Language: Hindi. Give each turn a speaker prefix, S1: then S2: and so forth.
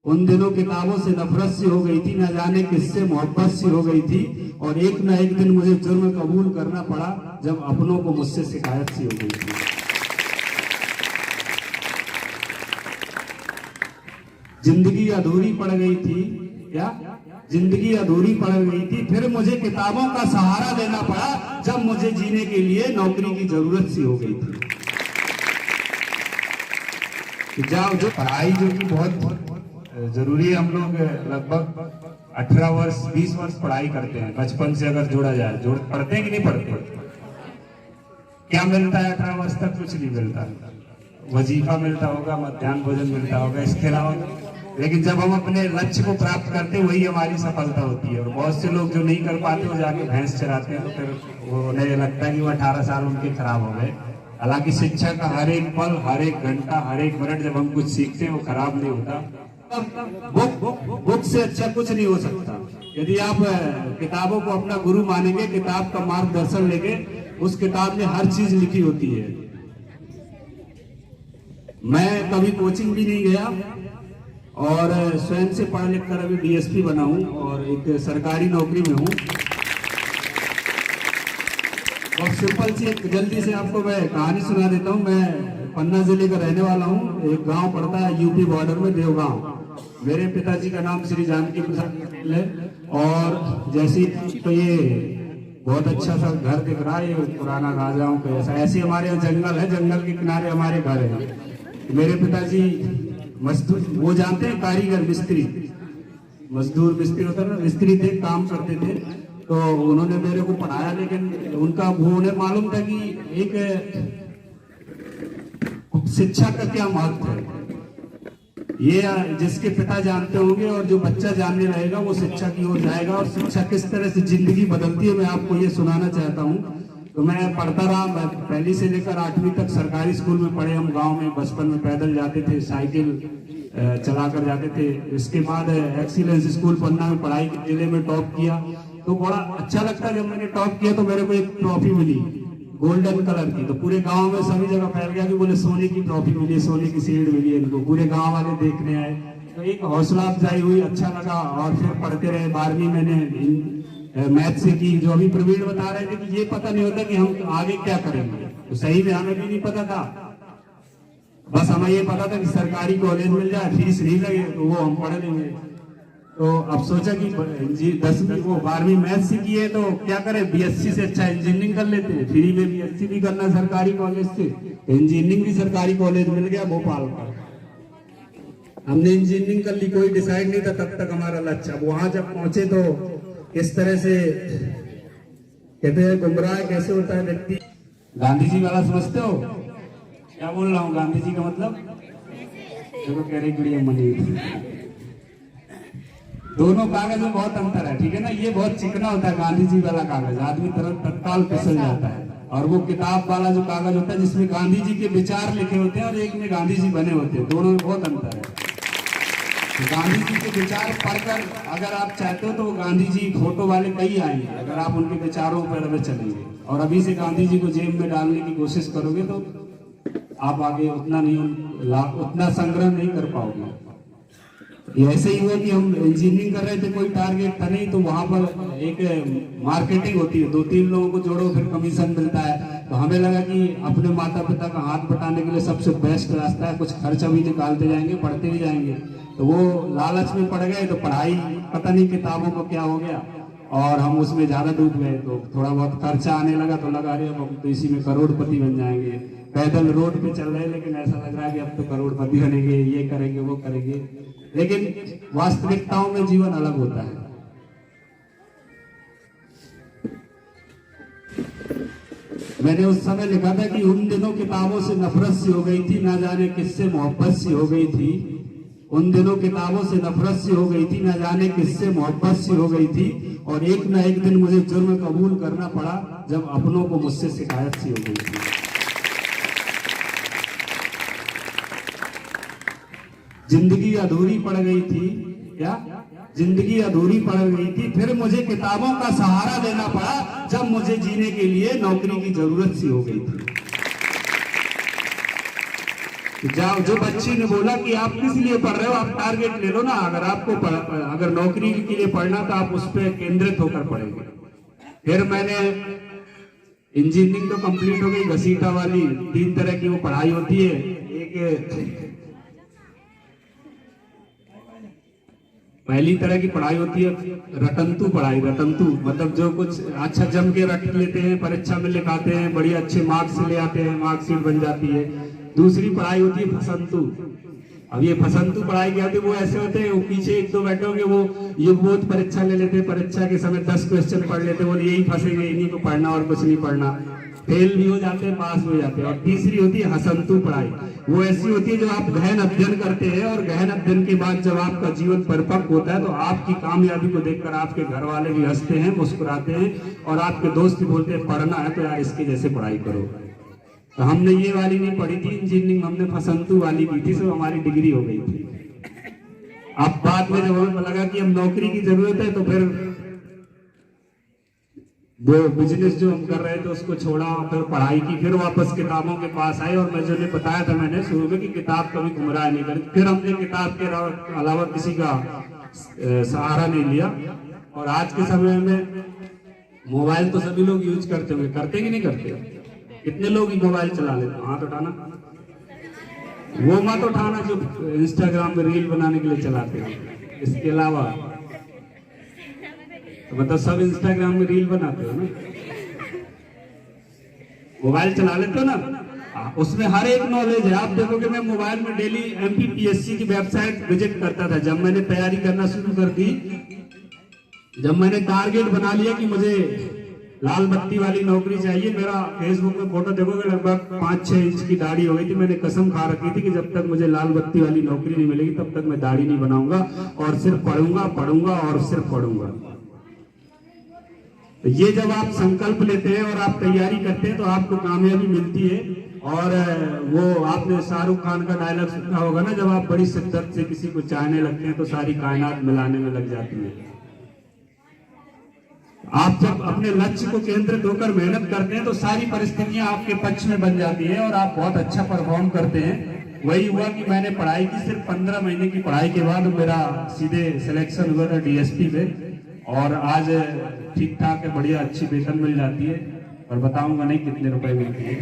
S1: उन दिनों किताबों से नफरत सी हो गई थी, न जाने किससे मोहब्बत सी हो गई थी। और एक न एक दिन मुझे जुर्म कबूल करना पड़ा, जब अपनों को मुझसे शिकायत सी हो गई थी। जिंदगी अधूरी पड़ गई थी, क्या जिंदगी अधूरी पड़ गई थी, फिर मुझे किताबों का सहारा लेना पड़ा, जब मुझे जीने के लिए नौकरी की जरूरत सी हो गई थी। जाओ, जो पढ़ाई जो कि बहुत जरूरी है, हम लोग लगभग 18 वर्ष 20 वर्ष पढ़ाई करते हैं। बचपन से अगर जोड़ा जाए, पढ़ते हैं कि नहीं पढ़ते? क्या मिलता है 18 वर्ष तक? कुछ नहीं मिलता। वजीफा मिलता होगा, मध्याह्न भोजन मिलता होगा, इसके अलावा। लेकिन जब हम अपने लक्ष्य को प्राप्त करते हैं, वही हमारी सफलता होती है। और बहुत से लोग जो नहीं कर पाते, वो जाके भैंस चराते हैं, तो फिर वो उन्हें लगता है कि वो 18 साल उनके खराब हो गए। हालांकि शिक्षा का हर एक पल, हर एक घंटा, हर एक मिनट जब हम कुछ सीखते हैं, वो खराब नहीं होता। बुक से अच्छा कुछ नहीं हो सकता। यदि आप किताबों को अपना गुरु मानेंगे, किताब का मार्गदर्शन लेंगे, उस किताब में हर चीज लिखी होती है। मैं कभी कोचिंग भी नहीं गया और स्वयं से पढ़ लिख कर अभी डीएसपी बना हूं और एक सरकारी नौकरी में हूं। और सिंपल सी एक जल्दी से आपको मैं कहानी सुना देता हूं। मैं पन्ना जिले का रहने वाला हूं। एक गांव पड़ता है यूपी बॉर्डर में, देवगांव। मेरे पिताजी का नाम श्री जानकी प्रसाद है। और जैसी तो ये बहुत अच्छा सा घर दिख रहा है, ये पुराना राजाओं का ऐसा। ऐसे हमारे यहाँ जंगल है, जंगल के किनारे हमारे घर है। मेरे पिताजी मजदूर, वो जानते हैं, कारीगर, मिस्त्री, मजदूर मिस्त्री होता है ना, मिस्त्री थे, काम करते थे। तो उन्होंने मेरे को पढ़ाया, लेकिन उनका वो उन्हें मालूम था कि एक शिक्षा का क्या महत्व है। ये जिसके पिता जानते होंगे और जो बच्चा जानने रहेगा, वो शिक्षा की ओर जाएगा। और शिक्षा किस तरह से जिंदगी बदलती है, मैं आपको ये सुनाना चाहता हूँ। तो मैं पढ़ता रहा, मैं पहली से लेकर 8वीं तक सरकारी स्कूल में पढ़े। हम गांव में बचपन में पैदल जाते थे, साइकिल चला कर जाते थे। इसके बाद एक्सीलेंस स्कूल पन्ना में पढ़ाई के जिले में टॉप किया। तो बड़ा अच्छा लगता, जब मैंने टॉप किया तो मेरे को एक ट्रॉफी मिली गोल्डन कलर की। तो पूरे गांव में सभी जगह फैल गया कि बोले सोने की ट्रॉफी मिली, सोने की सीढ़ मिली इनको। पूरे गांव वाले देखने आए, तो एक हौसला अफजाई हुई, अच्छा लगा। और फिर पढ़ते रहे। 12वीं मैंने मैथ से की। जो अभी प्रवीण बता रहे थे कि ये पता नहीं होता कि हम आगे क्या करेंगे, तो सही में हमें भी नहीं पता था। बस हमें ये पता था कि सरकारी कॉलेज मिल जाए, फीस नहीं लगे, तो वो हम पढ़ लेंगे। तो अब सोचा कि 12वीं मैथ से की है, तो क्या करें, बीएससी से अच्छा इंजीनियरिंग कर लेते हैं। फ्री में बीएससी भी करना सरकारी कॉलेज से, इंजीनियरिंग भी सरकारी कॉलेज मिल गया भोपाल का। हमने इंजीनियरिंग कर ली, कोई डिसाइड नहीं था तब तक हमारा लक्ष्य। अब वहां जब पहुंचे तो इस तरह से कहते हैं, गुमराह कैसे होता है व्यक्ति। गांधी जी वाला समझते हो क्या बोल रहा हूँ? गांधी जी का मतलब देखो, कह रही गुड़िया मनी। दोनों कागज में बहुत अंतर है, ठीक है ना। ये बहुत चिकना होता है गांधी जी वाला कागज, आदमी तत्काल फिसल जाता है। और वो किताब वाला जो कागज होता है, जिसमें गांधी जी के विचार लिखे होते हैं और एक में गांधी जी बने होते हैं, दोनों में बहुत अंतर है। तो गांधी जी के विचार पढ़कर अगर आप चाहते हो तो वो गांधी जी फोटो वाले कई आएंगे, अगर आप उनके विचारों पर चलेंगे। और अभी से गांधी जी को जेब में डालने की कोशिश करोगे तो आप आगे उतना संग्रह नहीं कर पाओगे। ऐसे ही हुआ कि हम इंजीनियरिंग कर रहे थे, कोई टारगेट था नहीं। तो वहां पर एक मार्केटिंग होती है, 2-3 लोगों को जोड़ो फिर कमीशन मिलता है। तो हमें लगा कि अपने माता पिता का हाथ बटाने के लिए सबसे बेस्ट रास्ता है, कुछ खर्चा भी निकालते जाएंगे, पढ़ते भी जाएंगे। तो वो लालच में पड़ गए। तो पढ़ाई पता नहीं किताबों को क्या हो गया, और हम उसमें ज्यादा डूब गए। तो थोड़ा बहुत खर्चा आने लगा, तो लगा रहे अब हम तो इसी में करोड़पति बन जाएंगे। पैदल रोड पे चल रहे, लेकिन ऐसा लग रहा है कि अब तो करोड़पति बनेंगे, ये करेंगे वो करेंगे। लेकिन वास्तविकताओं में जीवन अलग होता है। मैंने उस समय लिखा था कि उन दिनों किताबों से नफरत सी हो गई थी, ना जाने किससे मोहब्बत सी हो गई थी। उन दिनों किताबों से नफरत सी हो गई थी, ना जाने किससे मोहब्बत सी हो गई थी। और एक न एक दिन मुझे जुर्म कबूल करना पड़ा, जब अपनों को मुझसे शिकायत सी हो गई थी। जिंदगी अधूरी पड़ गई थी, क्या जिंदगी अधूरी पड़ गई थी, फिर मुझे किताबों का सहारा लेना पड़ा, जब मुझे जीने के लिए नौकरी की जरूरत सी हो गई थी। जाओ, जो बच्ची ने बोला कि आप किस लिए पढ़ रहे हो, आप टारगेट ले लो ना। अगर आपको अगर नौकरी के लिए पढ़ना तो आप उस पर केंद्रित होकर पढ़ेंगे। फिर मैंने इंजीनियरिंग तो कंप्लीट हो गई, घसीटा वाली 3 तरह की वो पढ़ाई होती है। एक पहली तरह की पढ़ाई होती है रटंतु पढ़ाई। रटंतु मतलब जो कुछ अच्छा जम के रट लेते हैं, परीक्षा में लिखाते हैं, बड़ी अच्छे मार्क्स ले आते हैं, मार्कशीट बन जाती है। दूसरी पढ़ाई होती है फसंतु। अब ये फसंतु पढ़ाई क्या होती है, वो ऐसे होते हैं, वो पीछे 1-2 बैठे होंगे, वो युगबोध परीक्षा ले लेते हैं, परीक्षा के समय 10 क्वेश्चन पढ़ लेते हैं, वो यही फंसेंगे, इन्हीं को पढ़ना और कुछ नहीं पढ़ना, फेल भी हो जाते हैं, पास भी हो जाते हैं। और तीसरी होती है हसंतु पढ़ाई। वो ऐसी होती है जो आप गहन अध्ययन करते हैं, और गहन अध्ययन के बाद जब आपका जीवन परिपक्व होता है तो आपकी कामयाबी को देखकर आपके घर वाले भी हंसते हैं, मुस्कुराते हैं, और आपके दोस्त भी बोलते हैं पढ़ना है तो यार इसके जैसे पढ़ाई करो। तो हमने ये वाली नहीं पढ़ी थी इंजीनियरिंग, हमने फसंतु वाली की थी, तो हमारी डिग्री हो गई थी। अब बाद में जब हमें लगा कि हम नौकरी की जरूरत है तो फिर वो बिजनेस जो हम कर रहे थे उसको छोड़ा, फिर पढ़ाई की, फिर वापस किताबों के पास आए। और मैं जो ने बताया था मैंने शुरू में कि किताब कभी गुमराह नहीं करी, फिर हमने किताब के अलावा किसी का सहारा नहीं लिया। और आज के समय में मोबाइल तो सभी लोग यूज करते होंगे, करते कि नहीं करते? कितने लोग मोबाइल चला लेते हैं? हाथ उठाना, वो मत उठाना जो इंस्टाग्राम में रील बनाने के लिए चलाते हैं। इसके अलावा तो मतलब सब इंस्टाग्राम में रील बनाते हो ना, मोबाइल चला लेते हो ना, उसमें हर एक नॉलेज है। आप देखोगे मैं मोबाइल में डेली MPPSC की वेबसाइट विजिट करता था। जब मैंने तैयारी करना शुरू कर दी, जब मैंने टारगेट बना लिया कि मुझे लाल बत्ती वाली नौकरी चाहिए, मेरा फेसबुक में फोटो देखोगे लगभग 5-6 इंच की दाढ़ी हो गई थी। मैंने कसम खा रखी थी कि जब तक मुझे लाल बत्ती वाली नौकरी नहीं मिलेगी तब तक मैं दाढ़ी नहीं बनाऊंगा, और सिर्फ पढ़ूंगा पढ़ूंगा और सिर्फ पढ़ूंगा। तो ये जब आप संकल्प लेते हैं और आप तैयारी करते हैं तो आपको कामयाबी मिलती है। और वो आपने शाहरुख खान का डायलॉग सुना होगा ना, जब आप बड़ी शिद्दत से किसी को चाहने लगते हैं तो सारी कायनात मिलाने में लग जाती है। आप जब अपने लक्ष्य को केंद्रित होकर मेहनत करते हैं तो सारी परिस्थितियां आपके पक्ष में बन जाती है और आप बहुत अच्छा परफॉर्म करते हैं। वही हुआ कि मैंने पढ़ाई की, सिर्फ 15 महीने की पढ़ाई के बाद मेरा सीधे सिलेक्शन हुआ था DSP में, और आज ठीक ठाक है, बढ़िया अच्छी वेतन मिल जाती है, और बताऊंगा नहीं कितने रुपए मिलती है।